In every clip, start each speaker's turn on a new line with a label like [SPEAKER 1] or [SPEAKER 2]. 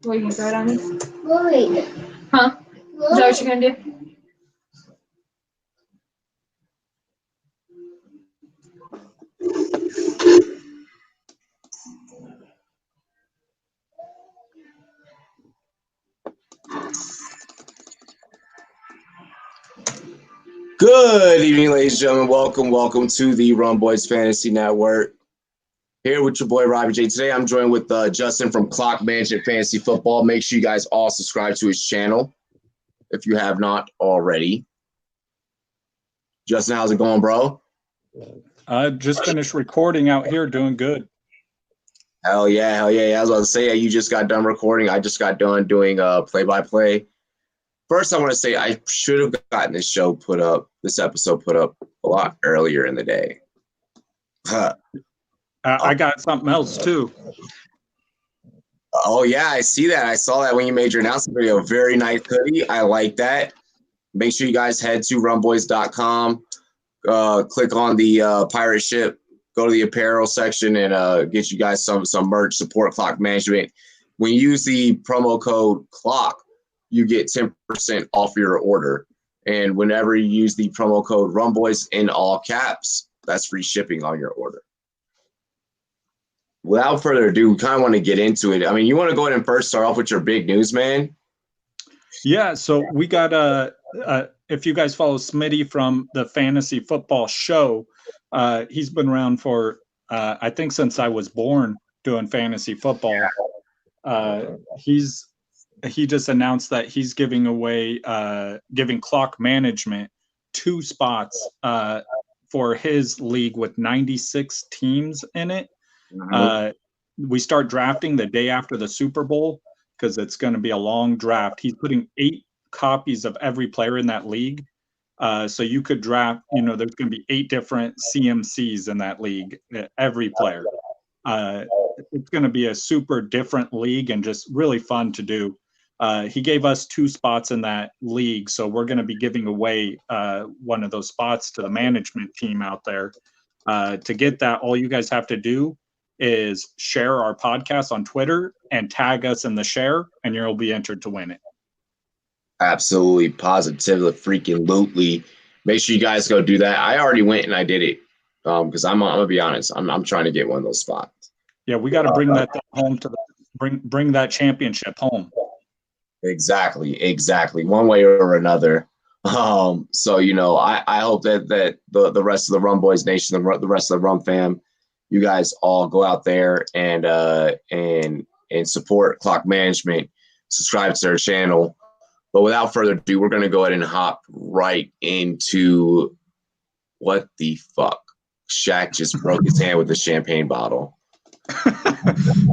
[SPEAKER 1] What, you can throw it on me? Wait. Huh? Is that what you're gonna do?
[SPEAKER 2] Good evening, ladies and gentlemen. Welcome to the Rum Boys Fantasy Network. Here with your boy Robbie J. Today, I'm joined with Justin from Clock Management Fantasy Football. Make sure you guys all subscribe to his channel if you have not already. Justin, how's it going, bro?
[SPEAKER 3] I just finished recording out here, doing good.
[SPEAKER 2] Hell yeah. I was about to say, you just got done recording. I just got done doing play-by-play. First, I want to say I should have gotten this episode put up a lot earlier in the day.
[SPEAKER 3] I got something else too.
[SPEAKER 2] Oh yeah, I see that. I saw that when you made your announcement video. Very nice hoodie. I like that. Make sure you guys head to rumboys.com. Click on the pirate ship. Go to the apparel section and get you guys some merch. Support Clock Management. When you use the promo code CLOCK, you get 10% off your order. And whenever you use the promo code RUMBOYS in all caps, that's free shipping on your order. Without further ado, we kind of want to get into it. I mean, you want to go ahead and first start off with your big news, man?
[SPEAKER 3] Yeah, so we got if you guys follow Smitty from the Fantasy Football Show, he's been around for, I think since I was born doing fantasy football. He just announced that he's giving Clock Management 2 spots for his league with 96 teams in it. Mm-hmm. We start drafting the day after the Super Bowl because it's going to be a long draft. He's putting 8 copies of every player in that league. So you could draft, there's going to be 8 different CMCs in that league, every player. It's going to be a super different league and just really fun to do. He gave us 2 spots in that league, so we're going to be giving away one of those spots to the management team out there. To get that, all you guys have to do is share our podcast on Twitter and tag us in the share, and you'll be entered to win it.
[SPEAKER 2] Absolutely, positively, freaking lootly. Make sure you guys go do that. I already went and I did it because I'm gonna be honest. I'm trying to get one of those spots.
[SPEAKER 3] Yeah, we got to bring that home to bring that championship home.
[SPEAKER 2] Exactly. One way or another. So I hope that the rest of the Rum Boys Nation, the rest of the Rum fam, you guys all go out there and support Clock Management, subscribe to their channel. But without further ado, we're gonna go ahead and hop right into what the fuck. Shaq just broke his hand with the champagne bottle.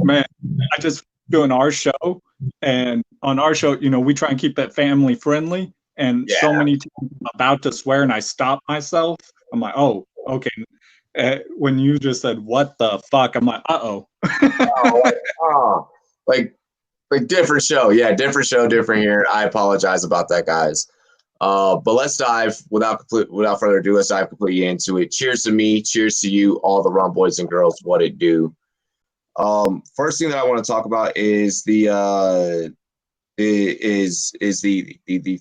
[SPEAKER 3] Man, I just doing our show, and on our show, we try and keep it family friendly. And so many times I'm about to swear, and I stop myself. I'm like, oh, okay. When you just said what the fuck, I'm like,
[SPEAKER 2] like different show. Yeah, different show, different here. I apologize about that, guys. But let's dive without further ado. Let's dive completely into it. Cheers to me. Cheers to you, all the Rum Boys and girls. What it do. First thing that I want to talk about is the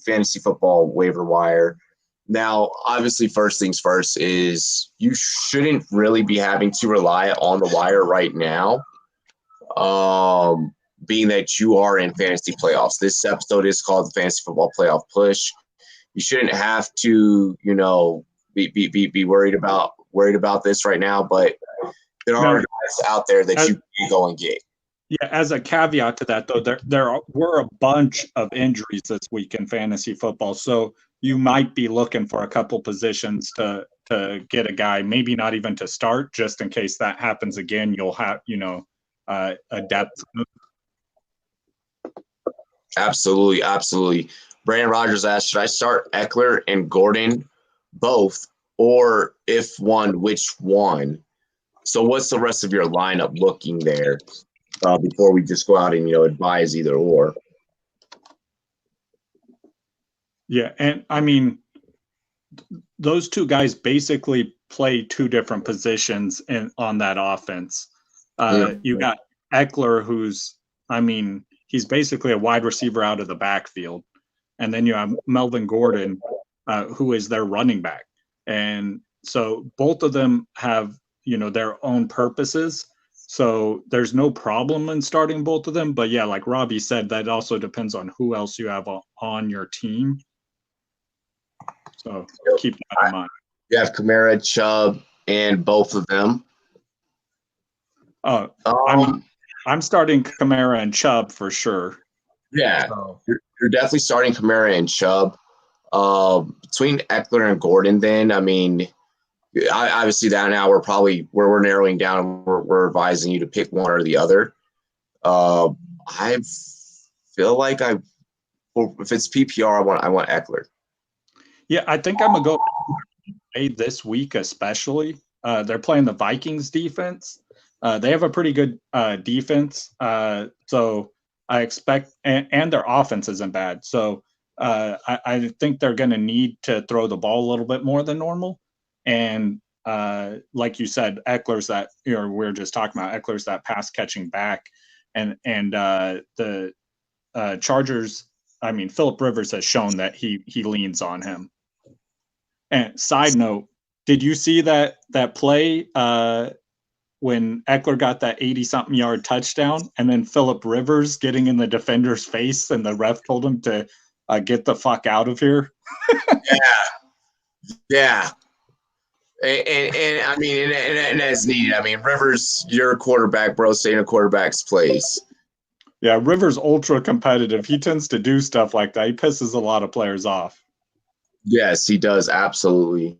[SPEAKER 2] fantasy football waiver wire. Now, obviously, first things first is you shouldn't really be having to rely on the wire right now. Being that you are in fantasy playoffs. This episode is called the Fantasy Football Playoff Push. You shouldn't have to, be worried about this right now, but there are guys out there that you can go and get.
[SPEAKER 3] Yeah, as a caveat to that, though, there were a bunch of injuries this week in fantasy football, so you might be looking for a couple positions to get a guy, maybe not even to start, just in case that happens again. You'll have, a depth.
[SPEAKER 2] Absolutely. Brandon Rogers asked, should I start Eckler and Gordon both, or if one, which one? So what's the rest of your lineup looking there before we just go out and, advise either or?
[SPEAKER 3] Yeah, and I mean, those 2 guys basically play 2 different positions on that offense. You got Eckler, he's basically a wide receiver out of the backfield. And then you have Melvin Gordon, who is their running back. And so both of them have, their own purposes. So there's no problem in starting both of them. But yeah, like Robbie said, that also depends on who else you have on your team. So keep that in mind.
[SPEAKER 2] You have Kamara, Chubb, and both of them.
[SPEAKER 3] I'm starting Kamara and Chubb for sure.
[SPEAKER 2] Yeah, so you're definitely starting Kamara and Chubb. Between Eckler and Gordon, then I mean, obviously that now we're narrowing down. We're advising you to pick one or the other. I feel like if it's PPR, I want Eckler.
[SPEAKER 3] Yeah, I think I'm gonna go this week especially. They're playing the Vikings defense. They have a pretty good defense, so I expect, and their offense isn't bad. So I think they're going to need to throw the ball a little bit more than normal. And like you said, Eckler's that, we were just talking about Eckler's that pass catching back, and the Chargers. I mean, Phillip Rivers has shown that he leans on him. And side note, did you see that play when Eckler got that 80-something yard touchdown, and then Phillip Rivers getting in the defender's face, and the ref told him to get the fuck out of here?
[SPEAKER 2] Yeah. And I mean, and as needed. I mean, Rivers, you're a quarterback, bro. Stay in a quarterback's place.
[SPEAKER 3] Yeah, Rivers ultra competitive. He tends to do stuff like that. He pisses a lot of players off.
[SPEAKER 2] Yes, he does. Absolutely.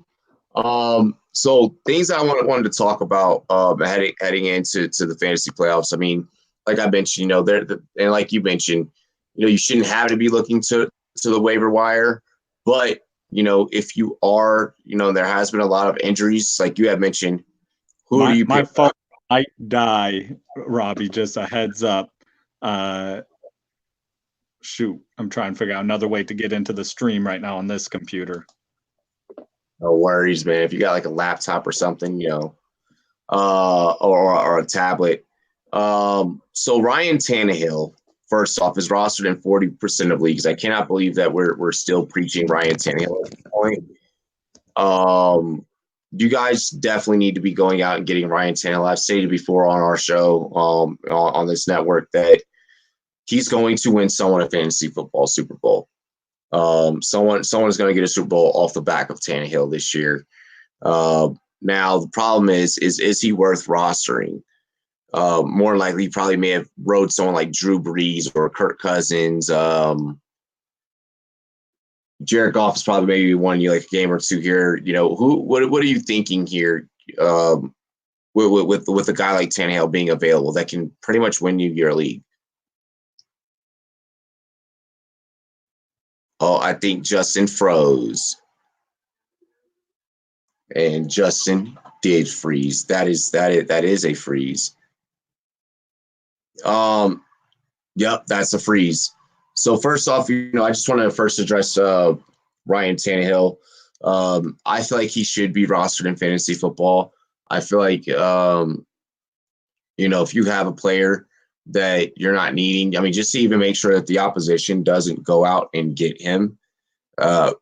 [SPEAKER 2] So things that I wanted to talk about heading into the fantasy playoffs. I mean, like I mentioned, and like you mentioned, you shouldn't have to be looking to the waiver wire, but if you are, there has been a lot of injuries, like you have mentioned. Who do you pick?
[SPEAKER 3] My phone might die, Robbie. Just a heads up. Shoot, I'm trying to figure out another way to get into the stream right now on this computer.
[SPEAKER 2] No worries, man. If you got like a laptop or something, or a tablet. So Ryan Tannehill, first off, is rostered in 40% of leagues. I cannot believe that we're still preaching Ryan Tannehill at this point. You guys definitely need to be going out and getting Ryan Tannehill. I've stated before on our show, on this network, that he's going to win someone a fantasy football Super Bowl. Someone is going to get a Super Bowl off the back of Tannehill this year. Now the problem is he worth rostering? More likely, he probably may have rode someone like Drew Brees or Kirk Cousins. Jared Goff is probably maybe won you like a game or two here. What are you thinking here? With a guy like Tannehill being available, that can pretty much win you your league. Oh, I think Justin froze. And Justin did freeze. That is a freeze. Yep, that's a freeze. So first off, I just want to first address Ryan Tannehill. I feel like he should be rostered in fantasy football. I feel like if you have a player that you're not needing, I mean, just to even make sure that the opposition doesn't go out and get him, I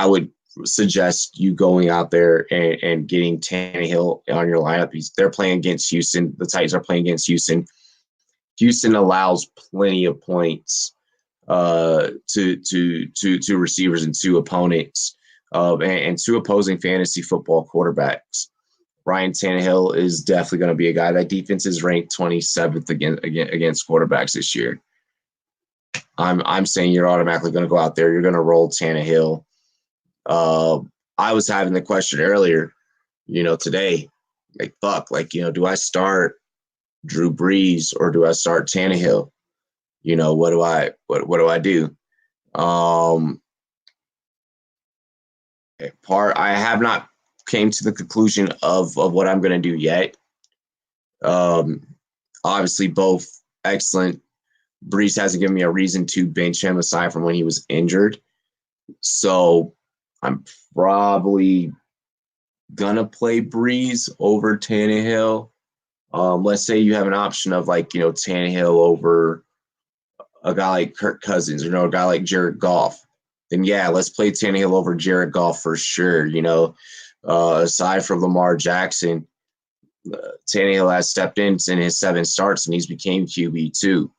[SPEAKER 2] would suggest you going out there and getting Tannehill on your lineup. They're playing against Houston. The Titans are playing against Houston. Houston allows plenty of points to receivers and to opponents and to opposing fantasy football quarterbacks. Ryan Tannehill is definitely going to be a guy. That defense is ranked 27th against quarterbacks this year. I'm saying you're automatically going to go out there. You're going to roll Tannehill. I was having the question earlier, today, do I start Drew Brees or do I start Tannehill? What do I do? I have not came to the conclusion of what I'm going to do yet. Obviously both excellent. Brees hasn't given me a reason to bench him aside from when he was injured. So I'm probably gonna play Brees over Tannehill. Let's say you have an option of Tannehill over a guy like Kirk Cousins, or a guy like Jared Goff, then yeah, let's play Tannehill over Jared Goff for sure. Aside from Lamar Jackson, Tannehill has stepped in his 7 starts, and he's became QB2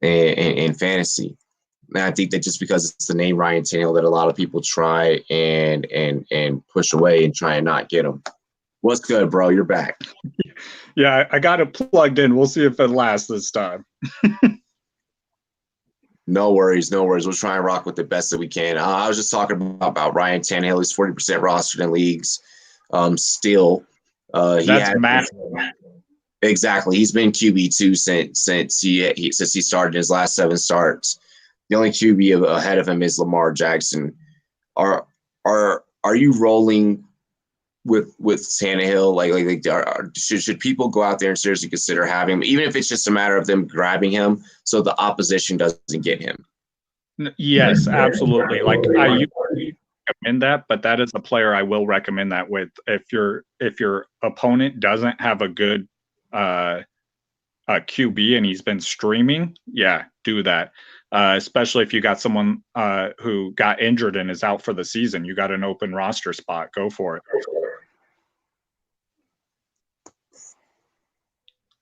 [SPEAKER 2] in fantasy. And I think that just because it's the name Ryan Tannehill, that a lot of people try and push away and try and not get him. What's good, bro? You're back.
[SPEAKER 3] Yeah, I got it plugged in. We'll see if it lasts this time.
[SPEAKER 2] No worries. We'll try and rock with the best that we can. I was just talking about Ryan Tannehill. He's 40% rostered in leagues. Still,
[SPEAKER 3] that's massive.
[SPEAKER 2] Exactly. He's been QB2 since he started his last 7 starts. The only QB ahead of him is Lamar Jackson. Are you rolling with Tannehill? Should people go out there and seriously consider having him, even if it's just a matter of them grabbing him so the opposition doesn't get him?
[SPEAKER 3] Yes, absolutely. Like, I usually recommend that, but that is a player I will recommend that with. If your opponent doesn't have a good QB and he's been streaming, yeah, do that. Especially if you got someone who got injured and is out for the season. You got an open roster spot. Go for it.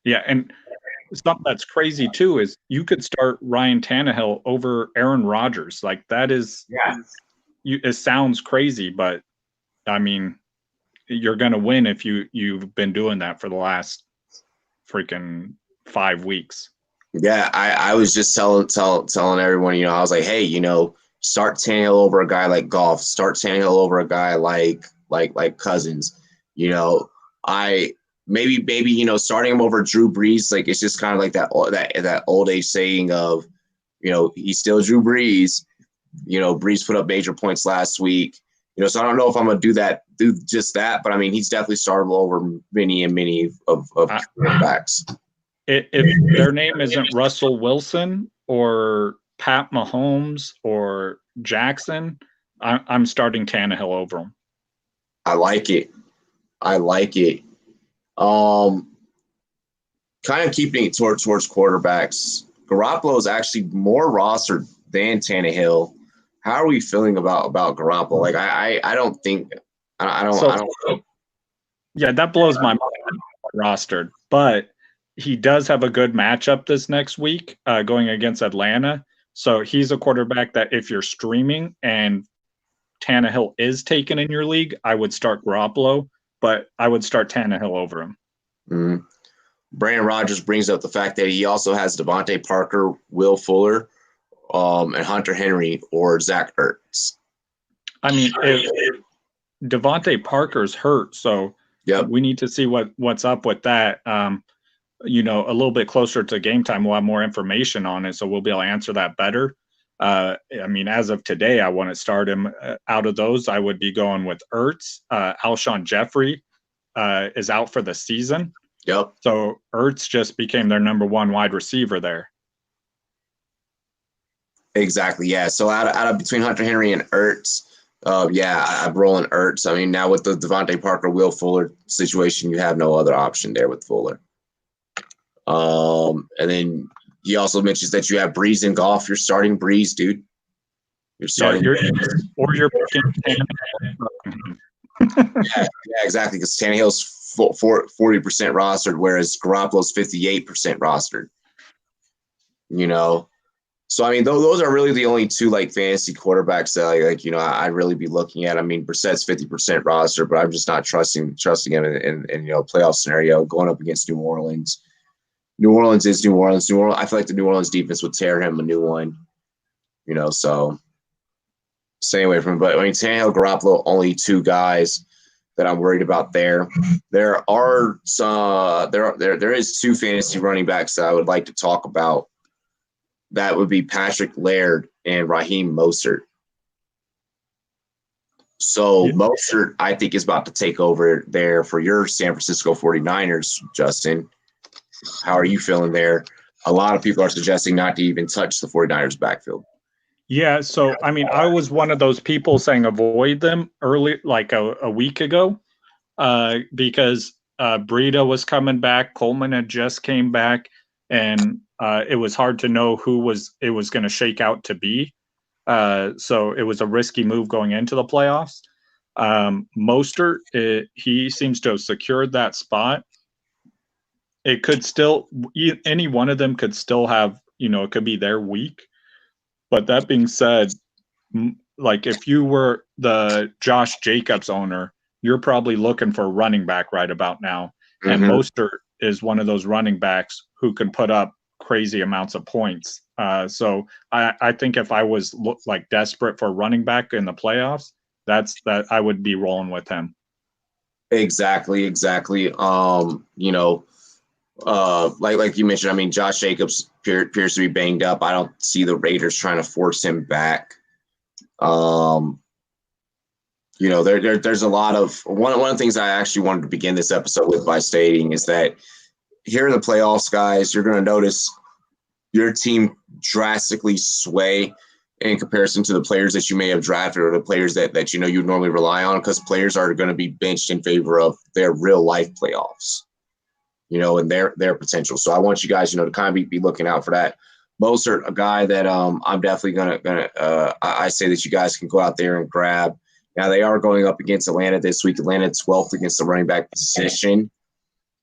[SPEAKER 3] Yeah, and something that's crazy too is you could start Ryan Tannehill over Aaron Rodgers. Like, that is, it sounds crazy, but I mean, you're going to win if you've been doing that for the last freaking 5 weeks.
[SPEAKER 2] Yeah, I was just telling everyone, I was like, hey, start Tannehill over a guy like Goff, start Tannehill over a guy like Cousins. I maybe starting him over Drew Brees, like, it's just kind of like that old age saying of, he's still Drew Brees. Brees put up major points last week. So I don't know if I'm gonna do just that, but I mean, he's definitely startable over many of quarterbacks.
[SPEAKER 3] If their name isn't Russell Wilson or Pat Mahomes or Jackson, I'm starting Tannehill over him.
[SPEAKER 2] I like it. Kind of keeping it towards quarterbacks. Garoppolo is actually more rostered than Tannehill. How are we feeling about Garoppolo? Like, I don't think I don't.
[SPEAKER 3] Yeah, that blows my mind. Rostered, but he does have a good matchup this next week going against Atlanta. So he's a quarterback that if you're streaming and Tannehill is taken in your league, I would start Garoppolo, but I would start Tannehill over him.
[SPEAKER 2] Mm-hmm. Brandon Rogers brings up the fact that he also has Devontae Parker, Will Fuller, and Hunter Henry or Zach Ertz.
[SPEAKER 3] I mean, if Devontae Parker's hurt, so we need to see what's up with that. A little bit closer to game time, we'll have more information on it, so we'll be able to answer that better. I mean, as of today, I want to start him. Out of those, I would be going with Ertz. Alshon Jeffrey is out for the season.
[SPEAKER 2] Yep.
[SPEAKER 3] So Ertz just became their number 1 wide receiver there.
[SPEAKER 2] Exactly. Yeah. So out of between Hunter Henry and Ertz, I'm rolling Ertz. I mean, now with the Devontae Parker, Will Fuller situation, you have no other option there with Fuller. And then he also mentions that you have Brees and Goff. You're starting Brees, dude. You're starting.
[SPEAKER 3] You're
[SPEAKER 2] yeah, exactly. Because Tannehill's 40% rostered, whereas Garoppolo's 58% rostered. So I mean, those are really the only 2 like fantasy quarterbacks that I'd really be looking at. I mean, Brissett's 50% roster, but I'm just not trusting him in playoff scenario going up against New Orleans. New Orleans is New Orleans. I feel like the New Orleans defense would tear him a new one. So stay away from him. But I mean, Tannehill, Garoppolo, only 2 guys that I'm worried about there. There are there is 2 fantasy running backs that I would like to talk about. That would be Patrick Laird and Raheem Mostert. So Mostert, I think, is about to take over there for your San Francisco 49ers, Justin. How are you feeling there? A lot of people are suggesting not to even touch the 49ers backfield.
[SPEAKER 3] Yeah, so, I mean, I was one of those people saying avoid them early, like a week ago, because Breida was coming back, Coleman had just came back, and it was hard to know who it was going to shake out to be. So it was a risky move going into the playoffs. Mostert, he seems to have secured that spot. It could still, any one of them could still have, it could be their week. But that being said, like if you were the Josh Jacobs owner, you're probably looking for a running back right about now. Mm-hmm. And Mostert is one of those running backs who can put up crazy amounts of points. So I think if I was desperate for a running back in the playoffs, that I would be rolling with him.
[SPEAKER 2] Exactly. Like you mentioned, I mean, Josh Jacobs appears to be banged up. I don't see the Raiders trying to force him back. There's a lot of one of the things I actually wanted to begin this episode with by stating is that here in the playoffs, guys, you're going to notice your team drastically sway in comparison to the players that you may have drafted or the players that you normally rely on, because players are going to be benched in favor of their real life playoffs, and their potential. So I want you guys, to kind of be looking out for that. Mostert, a guy that I'm definitely gonna I say that you guys can go out there and grab. Now they are going up against Atlanta this week. Atlanta 12th against the running back position.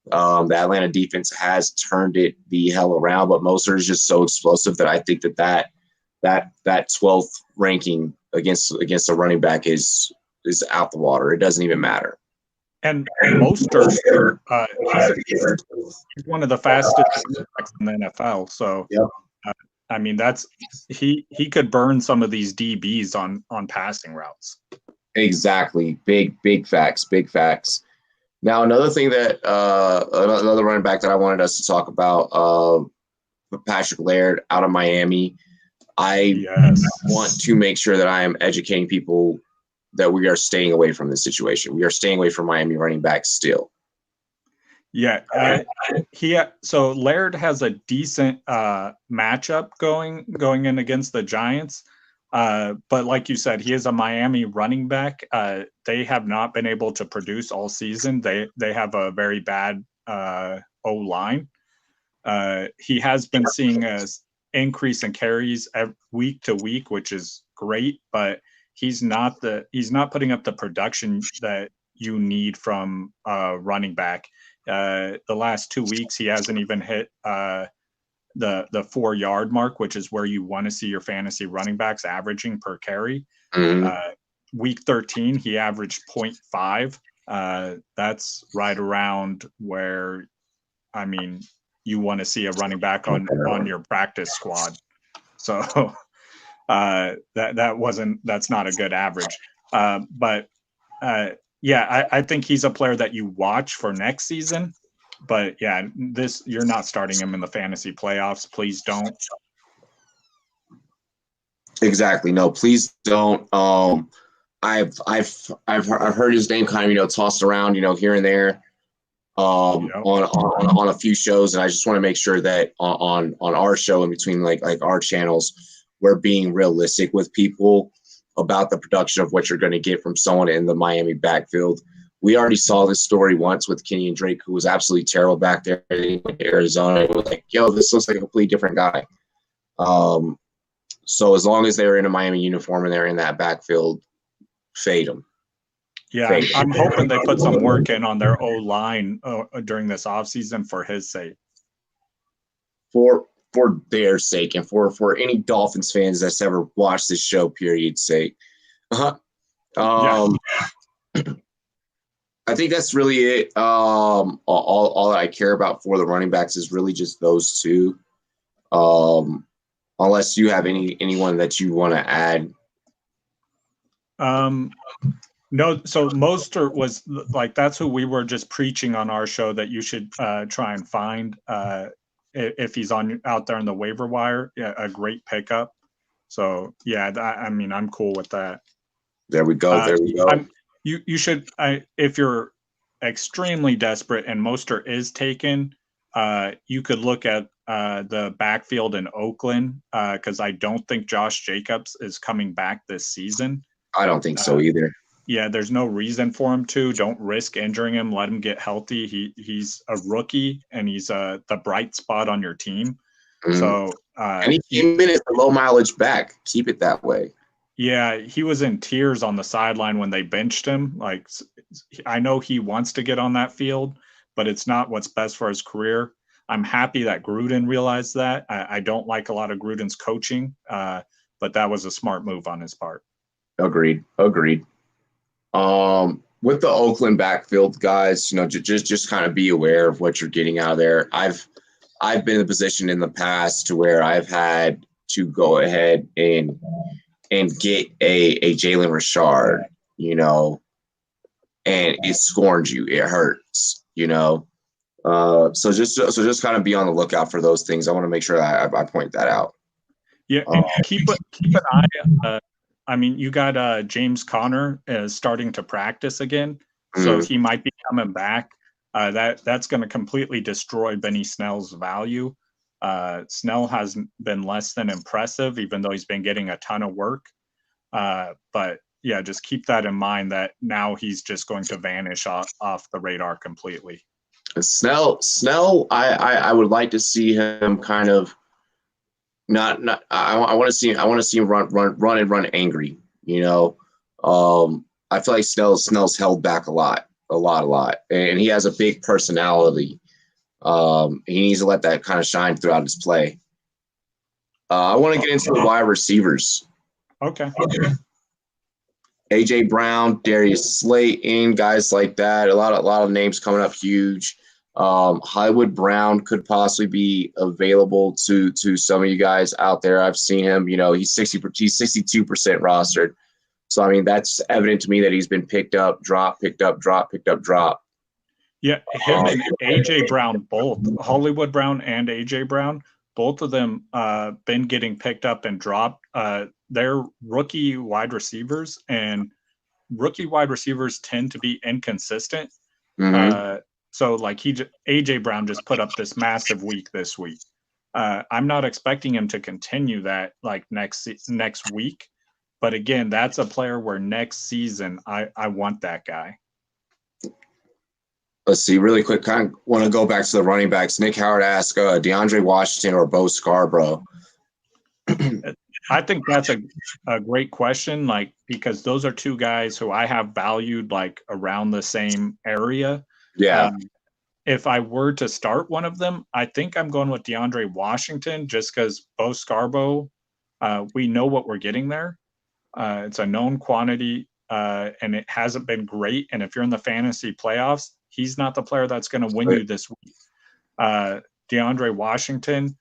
[SPEAKER 2] The Atlanta defense has turned it the hell around, but Mostert is just so explosive that I think that 12th ranking against a running back is out the water. It doesn't even matter.
[SPEAKER 3] And Mostert, he's one of the fastest backs in the NFL. So,
[SPEAKER 2] yep.
[SPEAKER 3] I mean, he could burn some of these DBs on passing routes.
[SPEAKER 2] Exactly. Big facts. Now, another thing that another running back that I wanted us to talk about, Patrick Laird out of Miami. I want to make sure that I am educating people that we are staying away from this situation. We are staying away from Miami running backs still.
[SPEAKER 3] Yeah. So Laird has a decent matchup going in against the Giants. But like you said, he is a Miami running back. They have not been able to produce all season. They have a very bad O-line. He has been seeing an increase in carries week to week, which is great, but he's not putting up the production that you need from a running back. The last 2 weeks, he hasn't even hit the 4-yard mark, which is where you want to see your fantasy running backs averaging per carry.
[SPEAKER 2] Mm-hmm.
[SPEAKER 3] Week 13, he averaged 0.5. That's right around where, I mean, you want to see a running back on your practice squad. So that's not a good average. But I think he's a player that you watch for next season. But yeah, you're not starting him in the fantasy playoffs. Please don't.
[SPEAKER 2] Exactly. No, please don't. I've heard his name kind of tossed around here and there on a few shows, and I just want to make sure that on our show in between like our channels, we're being realistic with people about the production of what you're going to get from someone in the Miami backfield. We already saw this story once with Kenyon Drake, who was absolutely terrible back there in Arizona. It was like, yo, this looks like a completely different guy. So as long as they're in a Miami uniform and they're in that backfield, fade them.
[SPEAKER 3] Yeah, I'm hoping they put some work in on their O-line during this offseason for his sake.
[SPEAKER 2] For their sake and for any Dolphins fans that's ever watched this show, period, sake. I think that's really it. All that I care about for the running backs is really just those two. Unless you have anyone that you want to add.
[SPEAKER 3] No, so Mostert was like, that's who we were just preaching on our show that you should try and find if he's out there on the waiver wire. Yeah, a great pickup. So yeah, I mean, I'm cool with that.
[SPEAKER 2] There we go.
[SPEAKER 3] You should, if you're extremely desperate and Mostert is taken, you could look at the backfield in Oakland because I don't think Josh Jacobs is coming back this season.
[SPEAKER 2] I don't think so either.
[SPEAKER 3] Yeah, there's no reason for him to. Don't risk injuring him. Let him get healthy. He's a rookie and he's the bright spot on your team. So
[SPEAKER 2] and he came in as a low mileage back. Keep it that way.
[SPEAKER 3] Yeah, he was in tears on the sideline when they benched him. Like, I know he wants to get on that field, but it's not what's best for his career. I'm happy that Gruden realized that. I don't like a lot of Gruden's coaching, but that was a smart move on his part.
[SPEAKER 2] Agreed. With the Oakland backfield guys, just kind of be aware of what you're getting out of there. I've been in a position in the past to where I've had to go ahead and get a Jalen Richard, and it scorns you. It hurts, So just kind of be on the lookout for those things. I want to make sure that I point that out.
[SPEAKER 3] Yeah, and keep an eye. You got James Conner starting to practice again, so he might be coming back. That's going to completely destroy Benny Snell's value. Snell has been less than impressive, even though he's been getting a ton of work. But yeah, just keep that in mind that now he's just going to vanish off the radar completely.
[SPEAKER 2] Snell, I would like to see him kind of not. I want to see him run angry. I feel like Snell's held back a lot, and he has a big personality. He needs to let that kind of shine throughout his play. I want to get into the wide receivers.
[SPEAKER 3] Okay.
[SPEAKER 2] AJ Brown, Darius Slayton, guys like that. A lot of names coming up huge. Hollywood Brown could possibly be available to some of you guys out there. I've seen him. He's 62% rostered. So that's evident to me that he's been picked up, drop, picked up, drop, picked up, drop.
[SPEAKER 3] Yeah, him and AJ Brown both, Hollywood Brown and AJ Brown, both of them been getting picked up and dropped. They're rookie wide receivers, and rookie wide receivers tend to be inconsistent. So like AJ Brown just put up this massive week this week. I'm not expecting him to continue that like next week, but again, that's a player where next season I want that guy.
[SPEAKER 2] Let's see, really quick. Kind of want to go back to the running backs. Nick Howard asked DeAndre Washington or Bo Scarborough.
[SPEAKER 3] I think that's a great question, like, because those are two guys who I have valued like around the same area.
[SPEAKER 2] Yeah.
[SPEAKER 3] If I were to start one of them, I think I'm going with DeAndre Washington just because Bo Scarborough, we know what we're getting there. It's a known quantity, and it hasn't been great. And if you're in the fantasy playoffs, he's not the player that's going to win you this week. DeAndre Washington,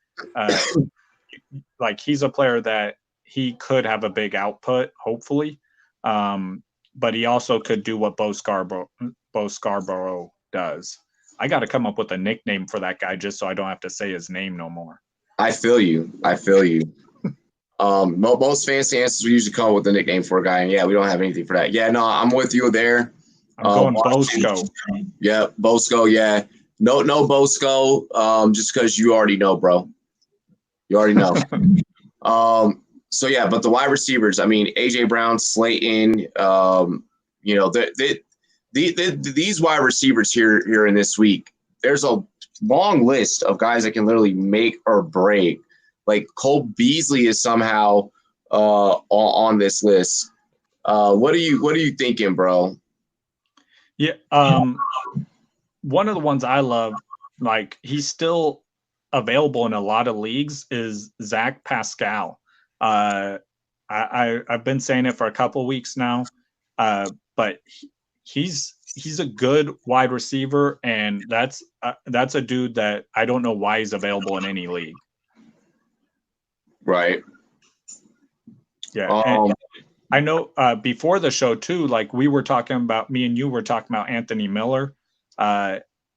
[SPEAKER 3] like he's a player that he could have a big output, hopefully. But he also could do what Bo Scarborough does. I got to come up with a nickname for that guy just so I don't have to say his name no more.
[SPEAKER 2] I feel you. Most fancy answers we usually come up with a nickname for a guy, and yeah, we don't have anything for that. Yeah, no, I'm with you there.
[SPEAKER 3] I'm going Bosco.
[SPEAKER 2] Yeah, Bosco. Yeah, no Bosco. Just because you already know, bro. You already know. So yeah, but the wide receivers. AJ Brown, Slayton. These wide receivers here in this week. There's a long list of guys that can literally make or break. Like Cole Beasley is somehow on this list. What are you thinking, bro?
[SPEAKER 3] Yeah, one of the ones I love, like he's still available in a lot of leagues, is Zach Pascal. I've been saying it for a couple of weeks now, but he's a good wide receiver, and that's a dude that I don't know why he's available in any league.
[SPEAKER 2] Right.
[SPEAKER 3] Yeah. I know before the show too, like me and you were talking about Anthony Miller.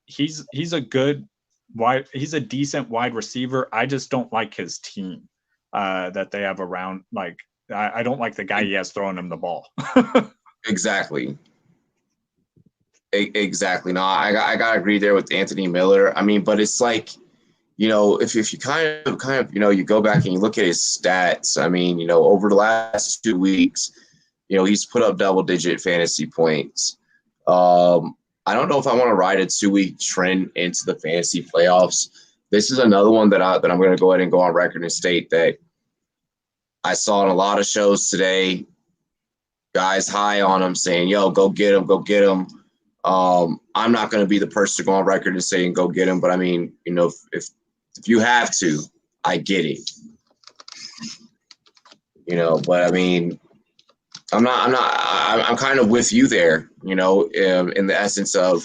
[SPEAKER 3] He's a decent wide receiver. I just don't like his team that they have around. Like I don't like the guy he has throwing him the ball.
[SPEAKER 2] Exactly. No, I gotta agree there with Anthony Miller. But it's like, if you kind of, you go back and you look at his stats, over the last 2 weeks, he's put up double-digit fantasy points. I don't know if I want to ride a 2-week trend into the fantasy playoffs. This is another one that I'm going to go ahead and go on record and state that I saw in a lot of shows today, guys high on him saying, "Yo, go get him, go get him." I'm not going to be the person to go on record and saying go get him, but I mean, you know, if you have to, I get it. You know, but I mean, I'm kind of with you there. You know, in the essence of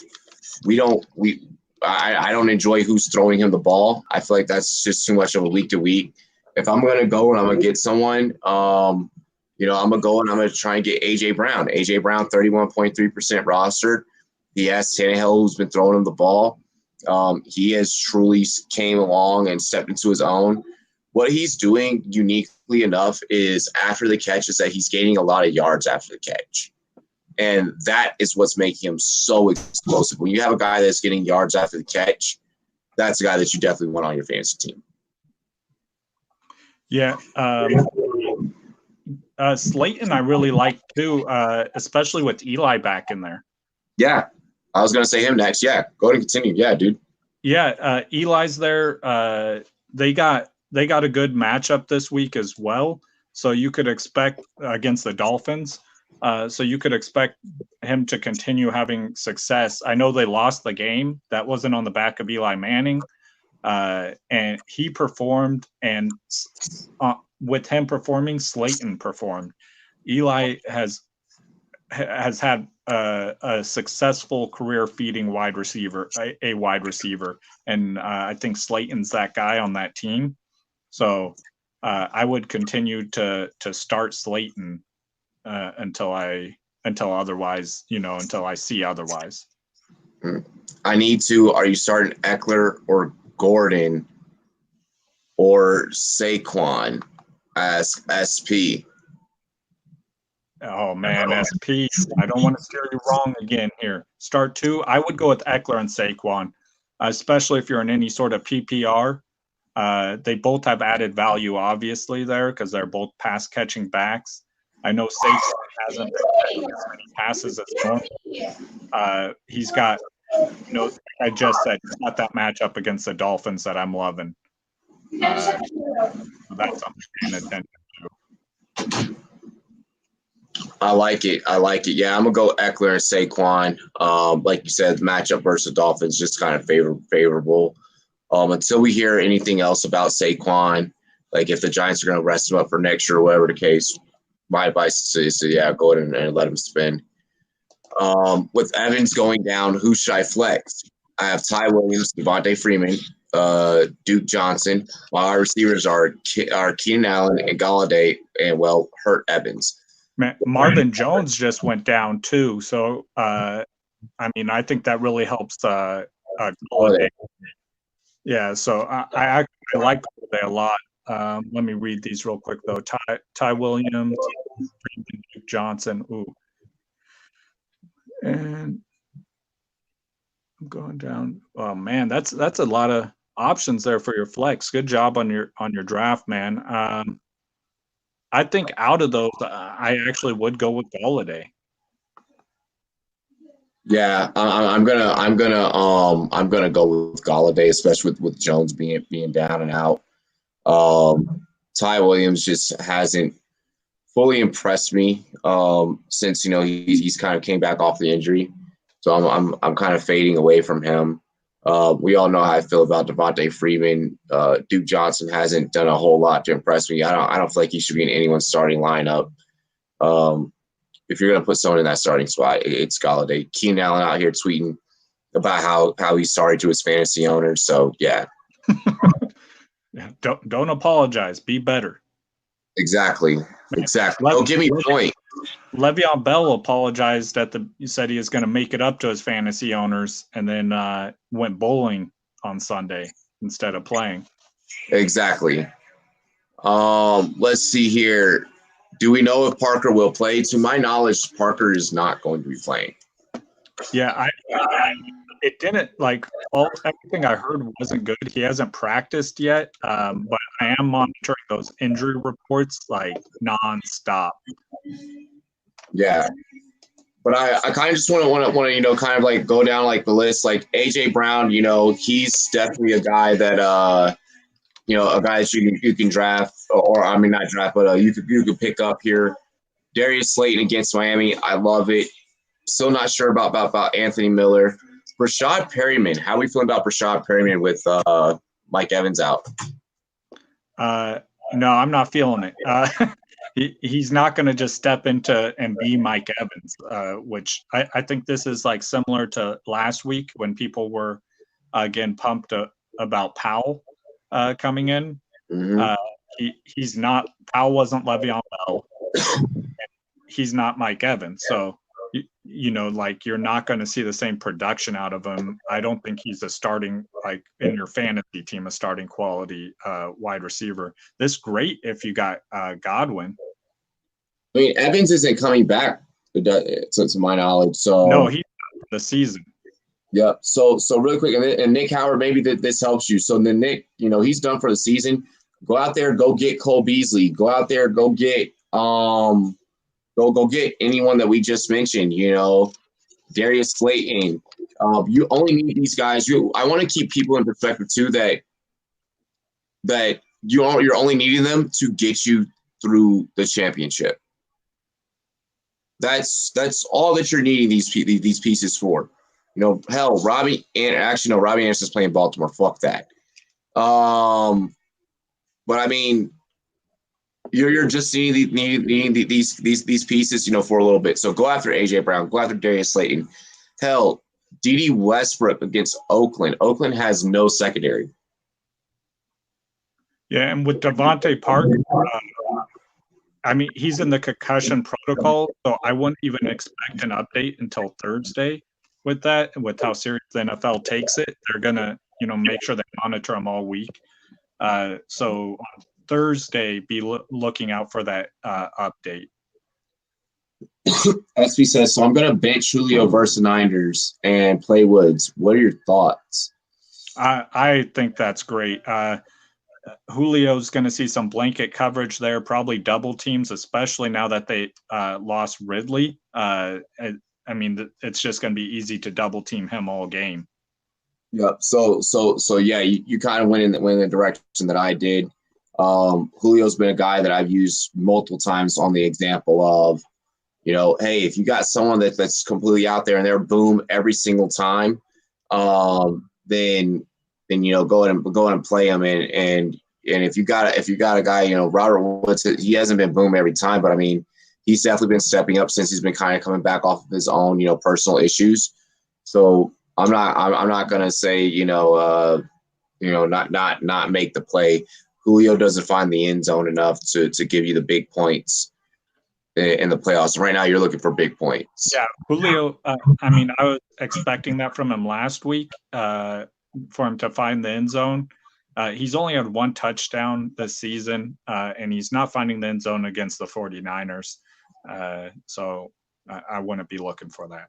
[SPEAKER 2] I don't enjoy who's throwing him the ball. I feel like that's just too much of a week to week. If I'm gonna go and I'm gonna get someone, you know, I'm gonna go and I'm gonna try and get AJ Brown. AJ Brown, 31.3% rostered. He has Tannehill, who's been throwing him the ball. He has truly came along and stepped into his own. What he's doing uniquely enough is after the catch is that he's gaining a lot of yards after the catch. And that is what's making him so explosive. When you have a guy that's getting yards after the catch, that's a guy that you definitely want on your fantasy team.
[SPEAKER 3] Yeah. Slayton, I really like too, especially with Eli back in there.
[SPEAKER 2] Yeah. I was going to say him next. Yeah. Go ahead and continue. Yeah, dude.
[SPEAKER 3] Yeah. Eli's there. They got a good matchup this week as well. So you could expect against the Dolphins. So you could expect him to continue having success. I know they lost the game. That wasn't on the back of Eli Manning. And he performed, and with him performing, Slayton performed. Eli has had a successful career feeding wide receiver, a wide receiver, and I think Slayton's that guy on that team. So I would continue to start Slayton until otherwise, until I see otherwise.
[SPEAKER 2] I need to. Are you starting Eckler or Gordon or Saquon as SP?
[SPEAKER 3] Oh man, SP. I don't want to steer you wrong again here. Start two. I would go with Eckler and Saquon, especially if you're in any sort of PPR. They both have added value, obviously, there because they're both pass catching backs. I know Saquon hasn't been catching as many passes as normal. He's got, I just said, he's got that matchup against the Dolphins that I'm loving. So that's something to pay attention to.
[SPEAKER 2] I like it. Yeah, I'm gonna go Eckler and Saquon. Like you said, matchup versus Dolphins just kind of favorable. Until we hear anything else about Saquon, like if the Giants are gonna rest him up for next year or whatever the case, my advice is to go ahead and let him spin. With Evans going down, who should I flex? I have Ty Williams, Devontae Freeman, Duke Johnson. My receivers are Keenan Allen and Galladay, and hurt Evans.
[SPEAKER 3] Marvin Jones just went down too, so I think that really helps. Galladay. Yeah, so I actually like Galladay a lot. Let me read these real quick though. Ty Williams, Duke Johnson. Ooh, and I'm going down. Oh man, that's a lot of options there for your flex. Good job on your draft, man. I think out of those, I actually would go with Galladay.
[SPEAKER 2] Yeah, I'm gonna go with Galladay, especially with Jones being down and out. Ty Williams just hasn't fully impressed me since he's kind of came back off the injury, so I'm kind of fading away from him. We all know how I feel about Devontae Freeman. Duke Johnson hasn't done a whole lot to impress me. I don't feel like he should be in anyone's starting lineup. If you're gonna put someone in that starting spot, it's Galladay. Keenan Allen out here tweeting about how he's sorry to his fantasy owners. So yeah.
[SPEAKER 3] Yeah, don't apologize. Be better.
[SPEAKER 2] Exactly. Don't give me a point.
[SPEAKER 3] Le'Veon Bell apologized he said he was going to make it up to his fantasy owners, and then went bowling on Sunday instead of playing.
[SPEAKER 2] Exactly. Let's see here. Do we know if Parker will play? To my knowledge, Parker is not going to be playing.
[SPEAKER 3] Yeah, it didn't everything I heard wasn't good. He hasn't practiced yet, but I am monitoring those injury reports nonstop.
[SPEAKER 2] Yeah. But I kind of just want to kind of like go down like the list. Like AJ Brown, he's definitely a guy that a guy that you can draft, or I mean not draft, but you could pick up here. Darius Slayton against Miami, I love it. Still not sure about Anthony Miller. Rashad Perryman, how are we feeling about Rashad Perryman with Mike Evans out?
[SPEAKER 3] No, I'm not feeling it. He's not going to just step into and be Mike Evans, which I think this is like similar to last week when people were getting pumped about Powell coming in.
[SPEAKER 2] Mm-hmm.
[SPEAKER 3] He's not. Powell wasn't Le'Veon Bell. He's not Mike Evans, so like you're not going to see the same production out of him. I don't think he's a starting, like in your fantasy team, a starting quality wide receiver. This great if you got Godwin.
[SPEAKER 2] I mean, Evans isn't coming back to my knowledge. So
[SPEAKER 3] no, he's the season.
[SPEAKER 2] Yep. So really quick, and Nick Howard, maybe this helps you. So then Nick, he's done for the season. Go out there, go get Cole Beasley. Go out there, go get go get anyone that we just mentioned. Darius Slayton. You only need these guys. I want to keep people in perspective too that you're only needing them to get you through the championship. That's all that you're needing these pieces for. Hell, Robbie Anderson's playing Baltimore. Fuck that. But I mean, you're just needing these pieces, for a little bit. So go after AJ Brown, go after Darius Slayton. Hell, D.D. Westbrook against Oakland. Oakland has no secondary.
[SPEAKER 3] Yeah, and with Devontae Parker, I mean, he's in the concussion protocol, so I wouldn't even expect an update until Thursday with that, with how serious the NFL takes it. They're going to, make sure they monitor him all week. So on Thursday, be looking out for that update.
[SPEAKER 2] SB says, so I'm going to bench Julio versus Niners and play Woods. What are your thoughts?
[SPEAKER 3] I think that's great. Julio's going to see some blanket coverage there, probably double teams, especially now that they lost Ridley. I mean, it's just going to be easy to double team him all game.
[SPEAKER 2] Yep. So yeah, you kind of went in the direction that I did. Julio's been a guy that I've used multiple times on the example of, hey, if you got someone that's completely out there and they're boom every single time, then go ahead and play him. And if you got a guy, Robert Woods, he hasn't been boom every time, but I mean, he's definitely been stepping up since he's been kind of coming back off of his own, personal issues. So I'm not gonna say, not make the play. Julio doesn't find the end zone enough to give you the big points in the playoffs. Right now, you're looking for big points.
[SPEAKER 3] Yeah, Julio. I mean, I was expecting that from him last week. For him to find the end zone. He's only had one touchdown this season, and he's not finding the end zone against the 49ers. So I wouldn't be looking for that.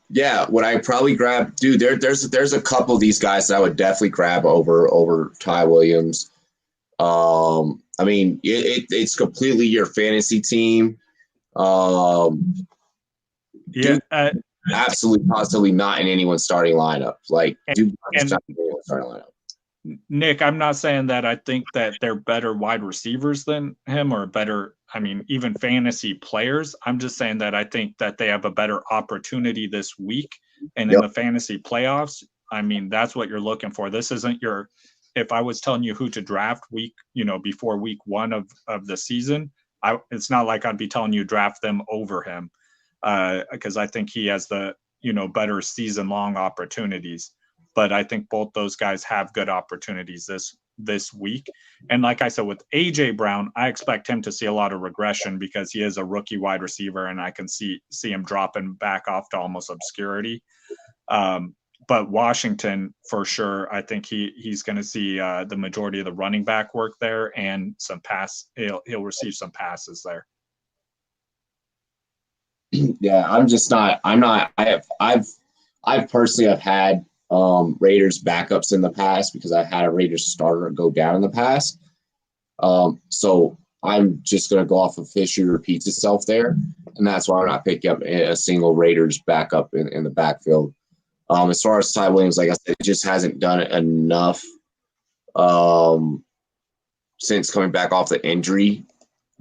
[SPEAKER 2] Yeah, what I probably grab, dude, there's a couple of these guys that I would definitely grab over Ty Williams. I mean, it's completely your fantasy team.
[SPEAKER 3] Yeah,
[SPEAKER 2] absolutely, positively not in anyone's starting lineup. Like, not in anyone's starting lineup.
[SPEAKER 3] Nick, I'm not saying that I think that they're better wide receivers than him or better, I mean, even fantasy players. I'm just saying that I think that they have a better opportunity this week. And in the fantasy playoffs, I mean, that's what you're looking for. This isn't if I was telling you who to draft before week one of the season, it's not like I'd be telling you draft them over him. Because I think he has the, better season-long opportunities. But I think both those guys have good opportunities this week. And like I said, with A.J. Brown, I expect him to see a lot of regression because he is a rookie wide receiver, and I can see him dropping back off to almost obscurity. But Washington, for sure, I think he's going to see the majority of the running back work there and some he'll receive some passes there.
[SPEAKER 2] Yeah, I've personally have had Raiders backups in the past because I've had a Raiders starter go down in the past. So I'm just going to go off of history repeats itself there, and that's why I'm not picking up a single Raiders backup in the backfield. As far as Ty Williams, like I said, it just hasn't done it enough since coming back off the injury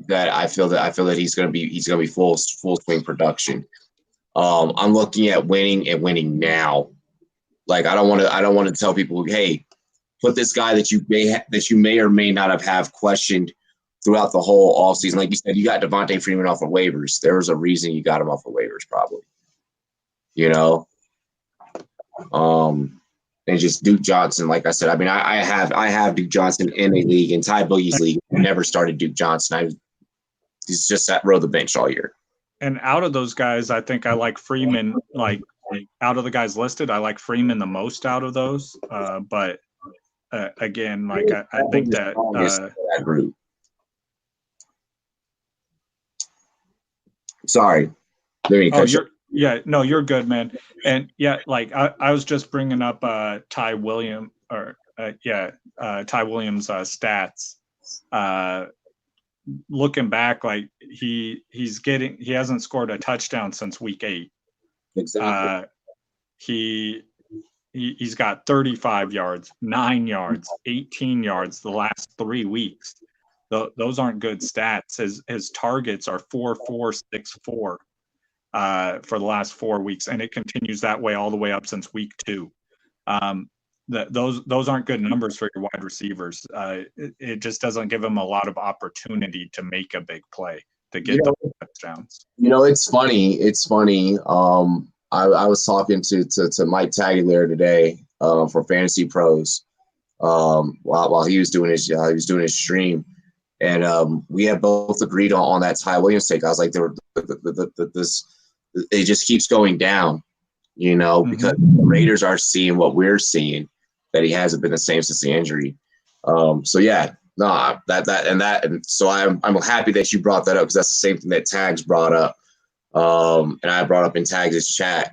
[SPEAKER 2] that I feel that he's going to be full swing production. I'm looking at winning and winning now. Like I don't want to tell people, hey, put this guy that you may or may not have questioned throughout the whole offseason. Like you said, you got Devontae Freeman off of waivers. There was a reason you got him off of waivers, probably. And just Duke Johnson, like I said, I mean, I have Duke Johnson in a league, in Ty Boogie's league. I never started Duke Johnson. He's just sat row the bench all year.
[SPEAKER 3] And out of those guys, I think I like Freeman. Like out of the guys listed, I like Freeman the most out of those. But again, like I think that
[SPEAKER 2] group. Sorry.
[SPEAKER 3] You're good, man. And yeah, like I was just bringing up Ty Williams stats. Looking back, like he hasn't scored a touchdown since week 8.
[SPEAKER 2] Exactly.
[SPEAKER 3] He's got 35 yards, 9 yards, 18 yards the last 3 weeks. Those aren't good stats. His targets are 4.464 for the last 4 weeks, and it continues that way all the way up since week 2. Those aren't good numbers for your wide receivers. It just doesn't give them a lot of opportunity to make a big play to get the touchdowns.
[SPEAKER 2] It's funny. I was talking to Mike Tagliere today for Fantasy Pros while he was doing his stream, and we had both agreed on that Ty Williams take. I was like, it just keeps going down, because the Raiders are seeing what we're seeing, that he hasn't been the same since the injury. And so I'm happy that you brought that up, because that's the same thing that Tags brought up. And I brought up in Tags' chat.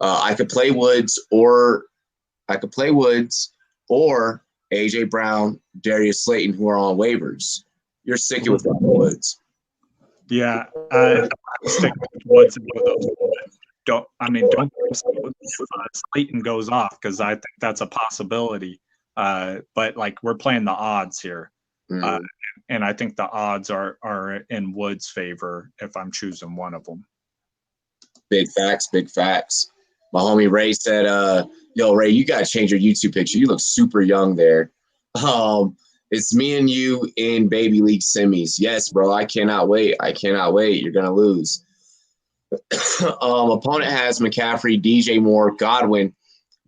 [SPEAKER 2] I could play Woods or AJ Brown, Darius Slayton, who are on waivers. You're sticking with Woods.
[SPEAKER 3] Yeah, stick with Woods and those. Don't Slayton goes off, because I think that's a possibility. But like, we're playing the odds here. And I think the odds are in Woods' favor if I'm choosing one of them.
[SPEAKER 2] Big facts. My homie Ray said, yo, Ray, you got to change your YouTube picture. You look super young there. It's me and you in Baby League semis. Yes, bro, I cannot wait. You're going to lose. Opponent has McCaffrey, DJ Moore, Godwin,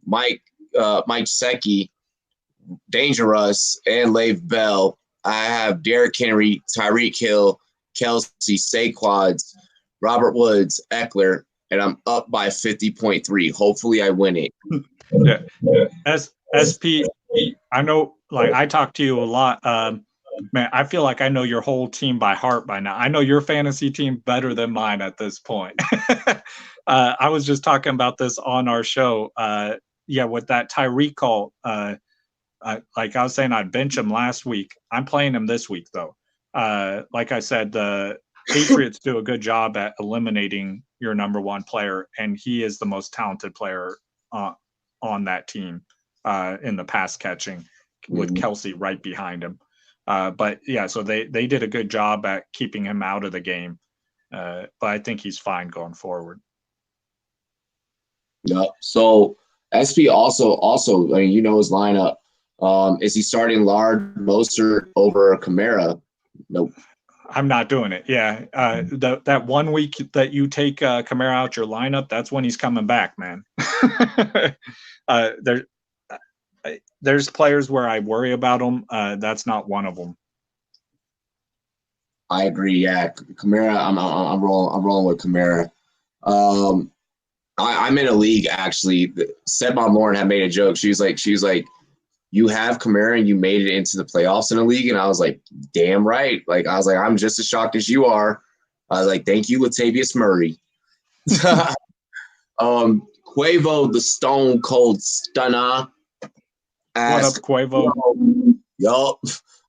[SPEAKER 2] Mike Gesicki, Dangerous, and Le'Veon Bell. I have Derrick Henry, Tyreek Hill, Kelsey, Saquads, Robert Woods, Eckler, and I'm up by 50.3. Hopefully I win it.
[SPEAKER 3] Yeah. SP, I know, like, I talk to you a lot. Man, I feel like I know your whole team by heart by now. I know your fantasy team better than mine at this point. I was just talking about this on our show. With that Tyreek call, like I was saying, I'd bench him last week. I'm playing him this week, though. Like I said, the Patriots do a good job at eliminating your number one player, and he is the most talented player on that team in the pass catching, with Kelsey right behind him. So they did a good job at keeping him out of the game. But I think he's fine going forward.
[SPEAKER 2] Yeah. So SP also, I mean, his lineup. Is he starting Lard, Mostert over Kamara? Nope.
[SPEAKER 3] I'm not doing it. Yeah. That 1 week that you take Kamara out your lineup, that's when he's coming back, man. There's players where I worry about them. That's not one of them.
[SPEAKER 2] I agree. Yeah, Kamara. I'm rolling with Kamara. I'm in a league actually. Seb on Lauren had made a joke. She was like, you have Kamara and you made it into the playoffs in a league, and I was like, damn right. Like I was like, I'm just as shocked as you are. I was like, thank you, Latavius Murray. Quavo, the Stone Cold Stunner.
[SPEAKER 3] What up, Quavo?
[SPEAKER 2] Yup.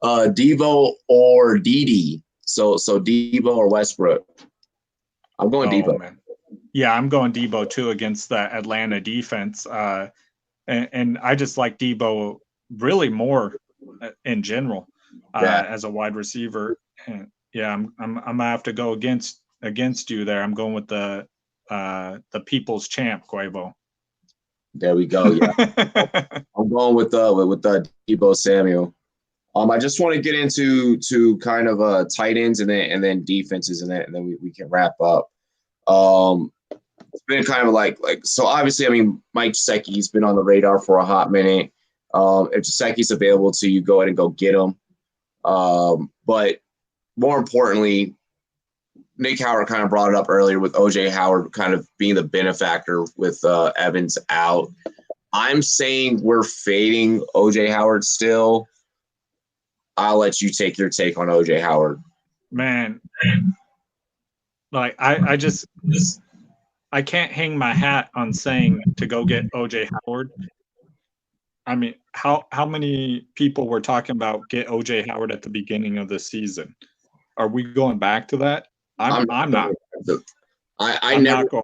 [SPEAKER 2] Devo or Didi. So Devo or Westbrook. I'm going Devo.
[SPEAKER 3] Man. Yeah, I'm going Debo too against the Atlanta defense. And I just like Debo really more in general as a wide receiver. And yeah, I'm gonna have to go against you there. I'm going with the people's champ, Quavo.
[SPEAKER 2] There we go. Yeah, I'm going with Debo Samuel. I just want to get into kind of tight ends and then defenses and then we can wrap up. It's been kind of like so obviously, I mean, Mike Gesicki's been on the radar for a hot minute. If Gesicki's available to you, go ahead and go get him. But more importantly, Nick Howard kind of brought it up earlier with OJ Howard kind of being the benefactor with Evans out. I'm saying we're fading OJ Howard still. I'll let you take your take on OJ Howard.
[SPEAKER 3] Man, like I can't hang my hat on saying to go get OJ Howard. I mean, how many people were talking about get OJ Howard at the beginning of the season? Are we going back to that? I'm not.
[SPEAKER 2] I never going.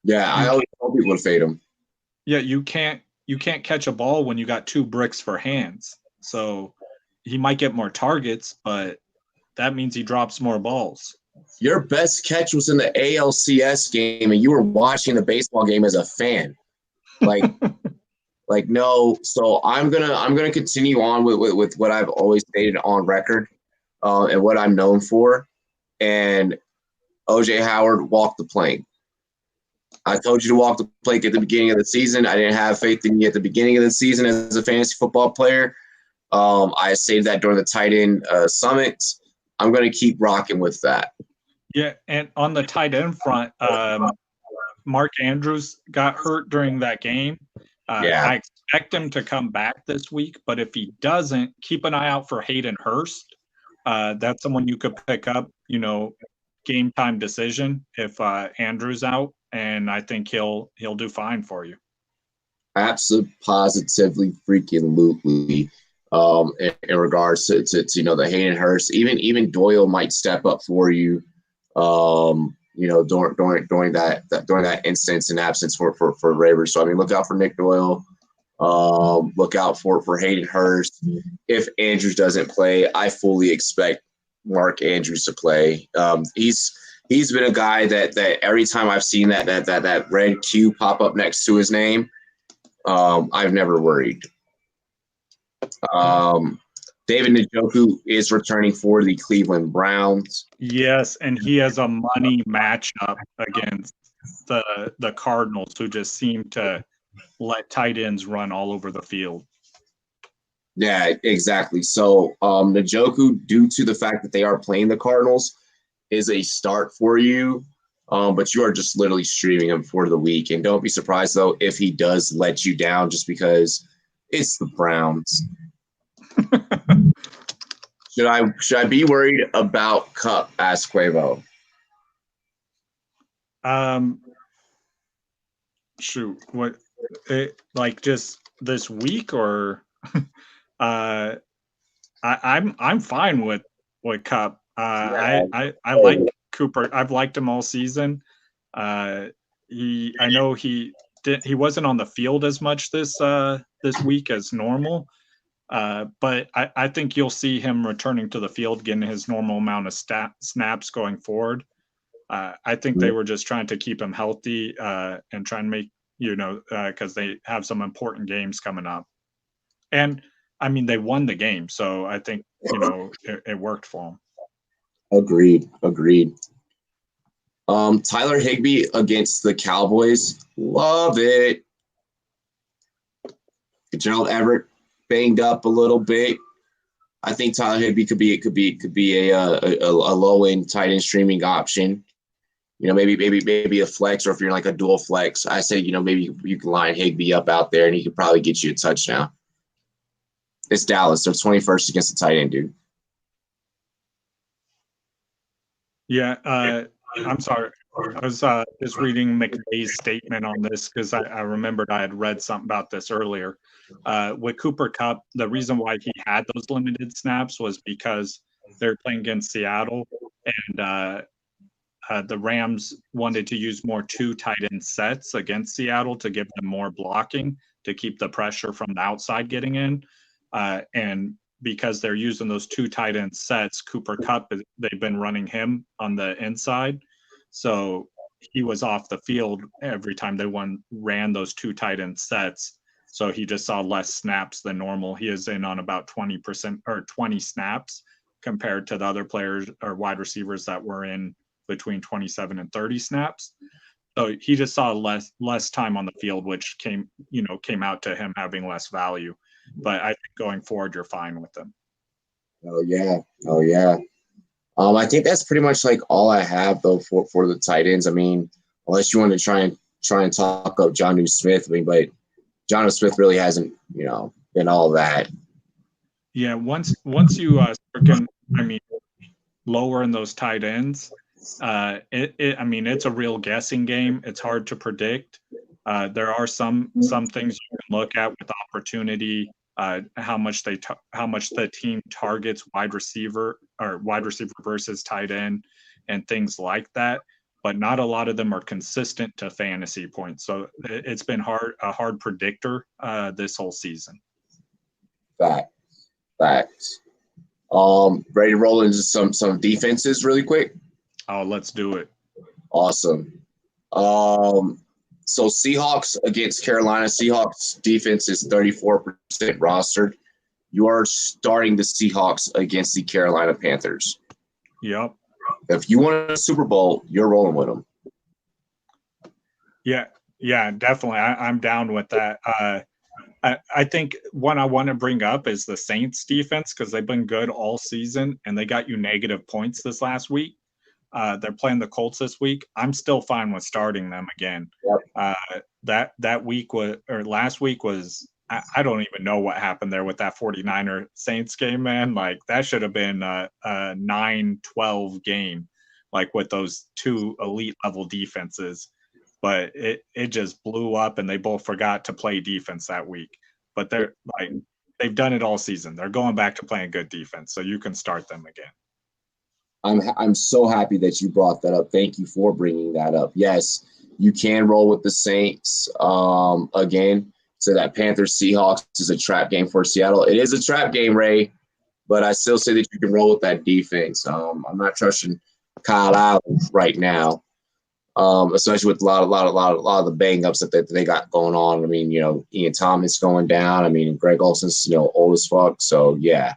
[SPEAKER 2] Yeah, I always tell people to fade him.
[SPEAKER 3] Yeah, you can't catch a ball when you got 2 bricks for hands. So he might get more targets, but that means he drops more balls.
[SPEAKER 2] Your best catch was in the ALCS game, and you were watching the baseball game as a fan. Like, no. So I'm gonna continue on with what I've always stated on record, and what I'm known for. And OJ Howard walked the plank. I told you to walk the plank at the beginning of the season. I didn't have faith in you at the beginning of the season as a fantasy football player. I stated that during the tight end summit. I'm going to keep rocking with that.
[SPEAKER 3] Yeah, and on the tight end front, Mark Andrews got hurt during that game. I expect him to come back this week, but if he doesn't, keep an eye out for Hayden Hurst. That's someone you could pick up, game time decision if Andrews out, and I think he'll do fine for you.
[SPEAKER 2] Absolutely, positively, freaking lootly. In regards to the Hayden Hurst, even Doyle might step up for you. During that instance and absence for Ravers. So I mean, look out for Nick Doyle. Look out for Hayden Hurst. If Andrews doesn't play, I fully expect Mark Andrews to play. He's been a guy that every time I've seen that red Q pop up next to his name, I've never worried. David Njoku is returning for the Cleveland Browns.
[SPEAKER 3] Yes, and he has a money matchup against the Cardinals, who just seem to let tight ends run all over the field.
[SPEAKER 2] Yeah, exactly. So Njoku, due to the fact that they are playing the Cardinals, is a start for you. But you are just literally streaming him for the week. And don't be surprised, though, if he does let you down just because it's the Browns. Should I be worried about Cup? Asked Quavo.
[SPEAKER 3] Shoot, what? Just this week, or I'm fine with Cup. I like Cooper. I've liked him all season. I know he wasn't on the field as much this week as normal. But I think you'll see him returning to the field, getting his normal amount of snaps going forward. I think they were just trying to keep him healthy and try and make, because they have some important games coming up. And, I mean, they won the game, so I think, it worked for them.
[SPEAKER 2] Agreed. Tyler Higbee against the Cowboys. Love it. Gerald Everett banged up a little bit. I think Tyler Higbee could be a low end tight end streaming option. Maybe a flex, or if you're like a dual flex, I say maybe you can line Higbee up out there and he could probably get you a touchdown. It's Dallas. They're 21st against the tight end, dude.
[SPEAKER 3] Yeah, I'm sorry. I was just reading McVay's statement on this because I remembered I had read something about this earlier. With Cooper Kupp, the reason why he had those limited snaps was because they're playing against Seattle, and the Rams wanted to use more two tight end sets against Seattle to give them more blocking to keep the pressure from the outside getting in. And because they're using those two tight end sets, Cooper Kupp, they've been running him on the inside. So he was off the field every time they ran those two tight end sets. So he just saw less snaps than normal. He is in on about 20% or 20 snaps compared to the other players or wide receivers that were in between 27 and 30 snaps. So he just saw less time on the field, which came out to him having less value. But I think going forward, you're fine with them.
[SPEAKER 2] Oh yeah. I think that's pretty much like all I have though for the tight ends. I mean, unless you want to try and talk up Jonnu Smith, but Jonnu Smith really hasn't, been all that.
[SPEAKER 3] Yeah, once you start getting, lower in those tight ends, it's a real guessing game. It's hard to predict. There are some things you can look at with opportunity, how much the team targets wide receiver versus tight end, and things like that. But not a lot of them are consistent to fantasy points. So it's been a hard predictor this whole season.
[SPEAKER 2] Facts. Ready to roll into some defenses really quick?
[SPEAKER 3] Oh, let's do it.
[SPEAKER 2] Awesome. So Seahawks against Carolina. Seahawks defense is 34% rostered. You are starting the Seahawks against the Carolina Panthers.
[SPEAKER 3] Yep.
[SPEAKER 2] If you want a Super Bowl, you're rolling with them.
[SPEAKER 3] Yeah, definitely. I'm down with that. I think one I want to bring up is the Saints defense because they've been good all season and they got you negative points this last week. They're playing the Colts this week. I'm still fine with starting them again.
[SPEAKER 2] Yep.
[SPEAKER 3] That week last week was I don't even know what happened there with that 49er Saints game, man. Like that should have been a 9-12 game, like with those two elite level defenses. But it just blew up and they both forgot to play defense that week. But they've done it all season. They're going back to playing good defense, so you can start them again.
[SPEAKER 2] I'm so happy that you brought that up. Thank you for bringing that up. Yes, you can roll with the Saints again. So that Panthers Seahawks is a trap game for Seattle. It is a trap game, Ray, but I still say that you can roll with that defense. I'm not trusting Kyle Allen right now, especially with a lot of the bang ups that they got going on. I mean, Ian Thomas going down. I mean, Greg Olson's old as fuck. So yeah.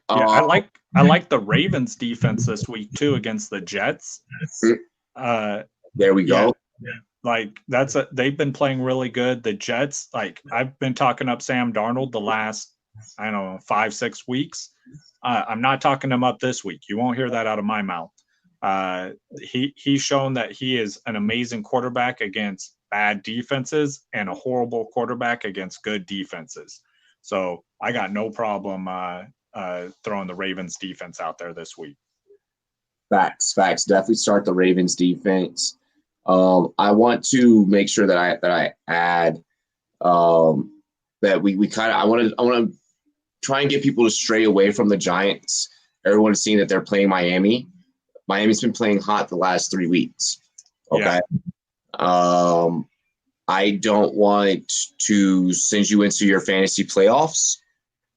[SPEAKER 3] I like the Ravens defense this week too against the Jets.
[SPEAKER 2] There we go.
[SPEAKER 3] Yeah. Like they've been playing really good. The Jets, like I've been talking up Sam Darnold the last 5-6 weeks. I'm not talking him up this week. You won't hear that out of my mouth. He's shown that he is an amazing quarterback against bad defenses and a horrible quarterback against good defenses. So I got no problem throwing the Ravens defense out there this week.
[SPEAKER 2] Facts. Definitely start the Ravens defense. I want to make sure that I add that we kind of I want to try and get people to stray away from the Giants. Everyone's seen that they're playing Miami. Miami's been playing hot the last 3 weeks. Okay. Yeah. I don't want to send you into your fantasy playoffs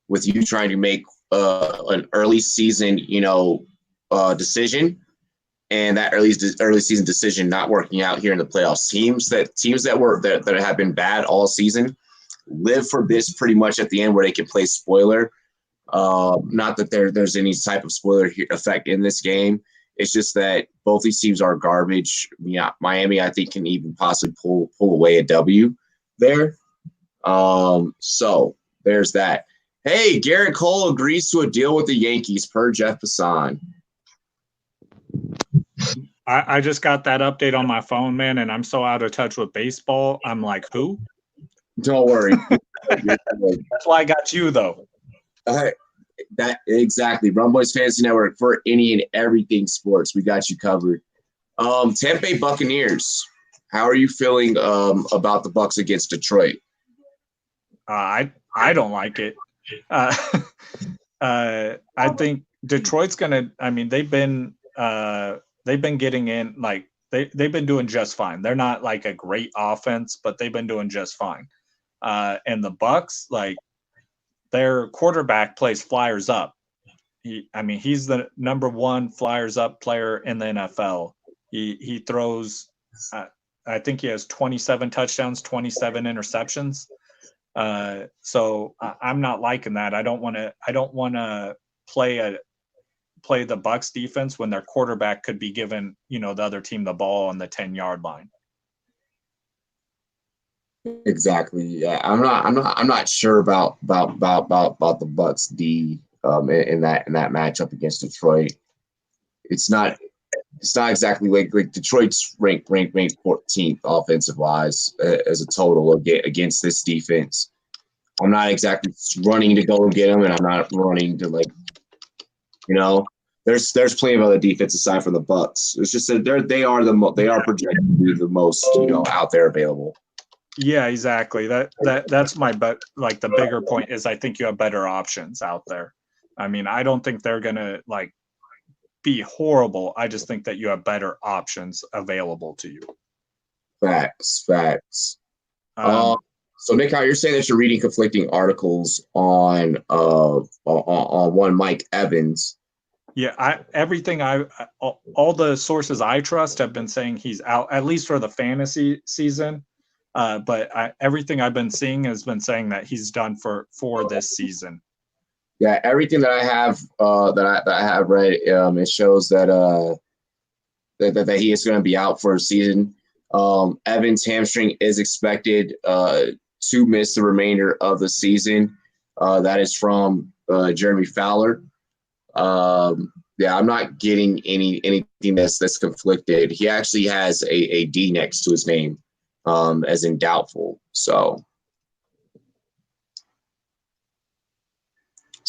[SPEAKER 2] with you trying to make an early season, decision, and that early season decision not working out here in the playoffs. Teams that have been bad all season live for this pretty much at the end where they can play spoiler. Not that there's any type of spoiler effect in this game. It's just that both these teams are garbage. Yeah, Miami, I think, can even possibly pull away a W there. So there's that. Hey, Garrett Cole agrees to a deal with the Yankees per Jeff Passan.
[SPEAKER 3] I just got that update on my phone, man, and I'm so out of touch with baseball. I'm like, who?
[SPEAKER 2] Don't worry.
[SPEAKER 3] That's why I got you, though.
[SPEAKER 2] That exactly. Run Boys Fantasy Network for any and everything sports. We got you covered. Tampa Bay Buccaneers. How are you feeling about the Bucs against Detroit?
[SPEAKER 3] I don't like it. I think Detroit's gonna. I mean, they've been getting in, like they've been doing just fine. They're not like a great offense, but they've been doing just fine. And the Bucs, like their quarterback plays flyers up. He's the number one flyers up player in the NFL. He throws. I think he has 27 touchdowns, 27 interceptions. So I'm not liking that. I don't want to play the Bucs defense when their quarterback could be giving, the other team the ball on the 10-yard line.
[SPEAKER 2] Exactly. Yeah, I'm not sure about the Bucs D in that matchup against Detroit. It's not exactly like Detroit's ranked 14th offensive wise as a total against this defense. I'm not exactly running to go and get them, and I'm not running to there's plenty of other defense aside from the Bucs. It's just that they are projected to be the most out there available.
[SPEAKER 3] Yeah, exactly. That's my like the bigger point is I think you have better options out there. I mean, I don't think they're gonna be horrible. I just think that you have better options available to you.
[SPEAKER 2] Facts. So Nick, how you're saying that you're reading conflicting articles on one Mike Evans.
[SPEAKER 3] Yeah, all the sources I trust have been saying he's out at least for the fantasy season. But everything I've been seeing has been saying that he's done for this season.
[SPEAKER 2] Yeah, everything that I have that I have read, it shows that that he is going to be out for a season. Evans' hamstring is expected to miss the remainder of the season. That is from Jeremy Fowler. Yeah, I'm not getting anything that's conflicted. He actually has a D next to his name, as in doubtful. So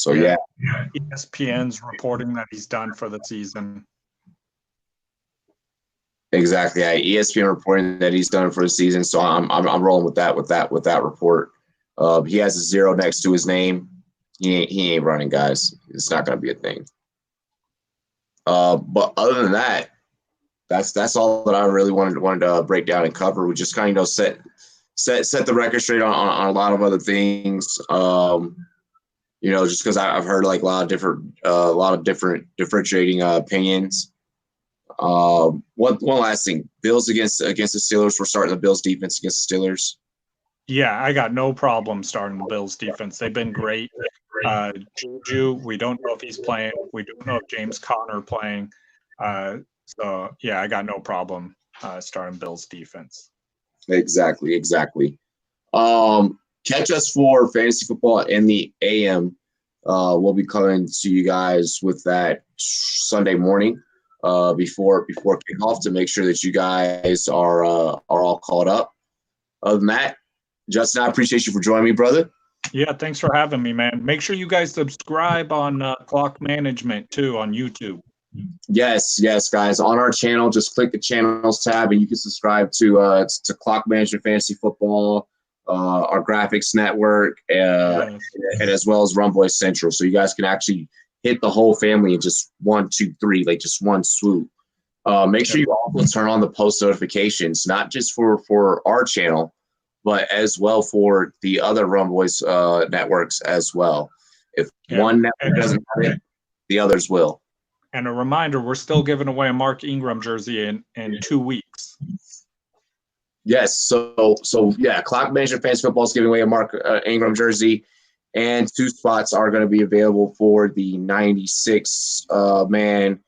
[SPEAKER 2] yeah.
[SPEAKER 3] ESPN's reporting that he's done for the season.
[SPEAKER 2] Exactly. Yeah, ESPN reporting that he's done for the season. So I'm rolling with that report. He has a 0 next to his name. He ain't running, guys. It's not going to be a thing. But other than that, that's all that I really wanted to break down and cover. We just kind of set the record straight on a lot of other things. Just because I've heard a lot of different differentiating opinions. One last thing: Bills against the Steelers. We're starting the Bills defense against the Steelers.
[SPEAKER 3] Yeah, I got no problem starting the Bills defense. They've been great. Juju, we don't know if he's playing. We don't know if James Conner playing. So yeah, I got no problem starting Bills defense.
[SPEAKER 2] Exactly. Catch us for fantasy football in the AM. We'll be coming to you guys with that Sunday morning before kickoff to make sure that you guys are all caught up. Other than that, Justin, I appreciate you for joining me, brother.
[SPEAKER 3] Yeah, thanks for having me, man. Make sure you guys subscribe on Clock Management too on YouTube.
[SPEAKER 2] Yes, guys. On our channel, just click the channels tab, and you can subscribe to Clock Management Fantasy Football, our graphics network, and as well as Run Boys Central. So you guys can actually hit the whole family in just 1, 2, 3, like just one swoop. Make sure you also turn on the post notifications, not just for our channel, but as well for the other Run Boys networks as well. If one network doesn't have it, the others will.
[SPEAKER 3] And a reminder, we're still giving away a Mark Ingram jersey in 2 weeks.
[SPEAKER 2] Yes. So yeah, Clock Management Fantasy Football is giving away a Mark Ingram jersey, and 2 spots are going to be available for the 96 man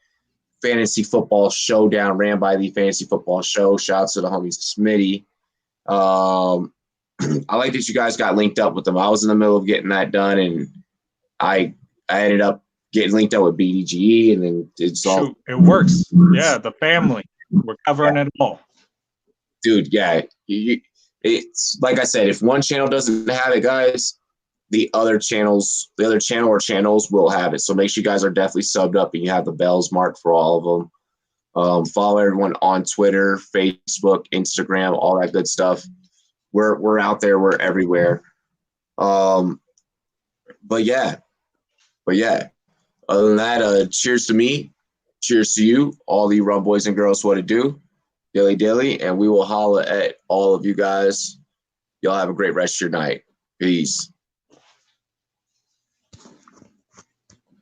[SPEAKER 2] fantasy football showdown ran by the Fantasy Football Show. Shouts to the homies Smitty. I like that you guys got linked up with them. I was in the middle of getting that done, and I ended up getting linked up with BDGE, and then
[SPEAKER 3] it works. Yeah, the family. We're covering it all.
[SPEAKER 2] Dude, yeah. It's like I said, if one channel doesn't have it, guys, the other channel or channels will have it. So make sure you guys are definitely subbed up and you have the bells marked for all of them. Follow everyone on Twitter, Facebook, Instagram, all that good stuff. We're out there. We're everywhere. But yeah. Other than that, cheers to me. Cheers to you, all the Rum Boys and Girls. What it do? Dilly, and we will holla at all of you guys. Y'all have a great rest of your night. Peace.